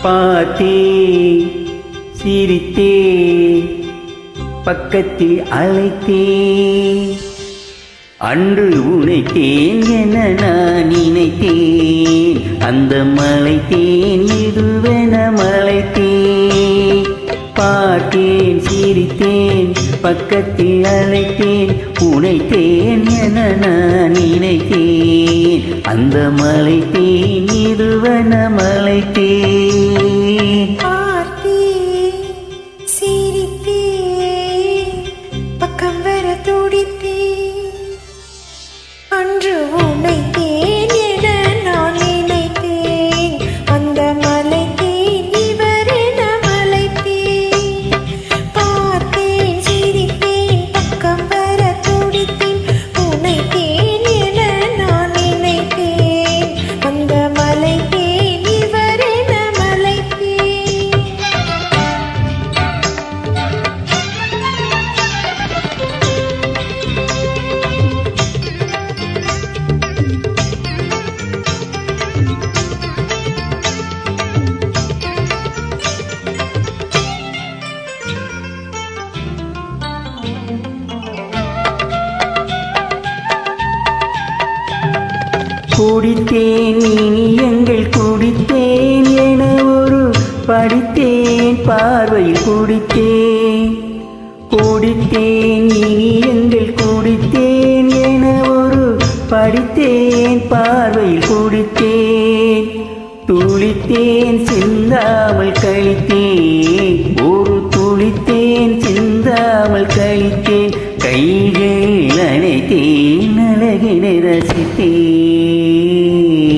பார்த்தேன் சிரித்தேன் பக்கத்தில் அழைத்தேன் அன்று உழைத்தேன் என நான் நினைத்தேன் அந்த மலைத்தேன் இதுவென மலைத்தேன் பார்த்தேன் சிரித்தேன் பக்கத்தில் அழைத்தேன் உழைத்தேன் என நான் நினைத்தேன் அந்த மலைத்தேன் இதுவென மலைத்தேன் பார்த்தேன் சிரித்தேன் பக்கம் வர துடித்தேன் அன்று உழைத்தேன் என நான் நினைத்தேன் அந்த மலைத்தேன் இவரென மலைத்தேன் பார்த்தேன் சிரித்தேன் பக்கம் வர துடித்தேன் உழைத்தேன் என நான் நினைத்தேன் அந்த மலைத்தேன் இவரென மலைத்தேன் குடித்தேன் இனி எங்கள் குடித்தேன் என ஒரு படித்தேன் பார்வையில் குடித்தேன் குடித்தேன் இனி எங்கள் குடித்தேன் என ஒரு படித்தேன் பார்வையில் குடித்தேன் துளித்தேன் சிந்தாமல் கழித்தேன் ஒரு துளித்தேன் சிந்தாமல் கழித்தேன் கைகளில் அணைத்தேன் அழகினை ரசித்தேன்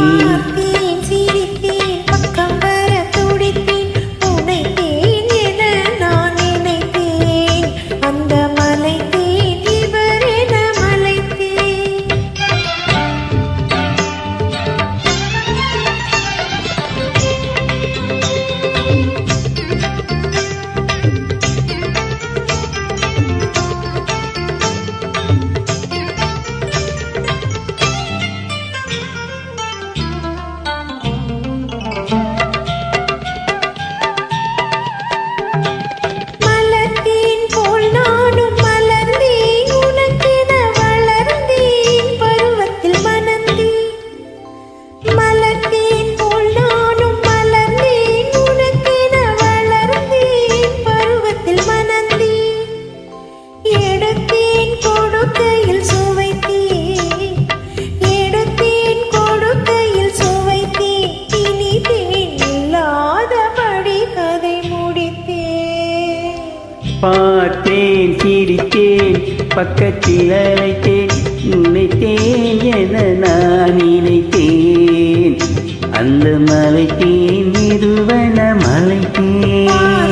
பார்த்தேன் சிரித்தேன் பக்கம் வர துடித்தேன் உழைத்தேன் என நான் நினைத்தேன் அந்த மலைத்தேன் இவரென மலைத்தேன் மலர்ந்தேன் போல் நானும் மலர்ந்தேன் உனக்கென வளர்ந்தேன் பருவத்தில் மணந்தேன் மலர்ந்தேன் போல் நானும் மலர்ந்தேன் உனக்கென வளர்ந்தேன் பருவத்தில் மணந்தேன் எடுத்தேன் கொடுக்கையில் சுவைத்தேன் எடுத்தேன் கொடுக்கையில் சுவைத்தேன் இனிதேன் இல்லாதபடி கதை முடித்தேன் பார்த்தேன் சிரித்தேன் பக்கத்தில் அழைத்தேன் நினைத்தேன் என நான் நினைத்தேன் அந்த மலைத்தேன் இதுவென மலைத்தேன்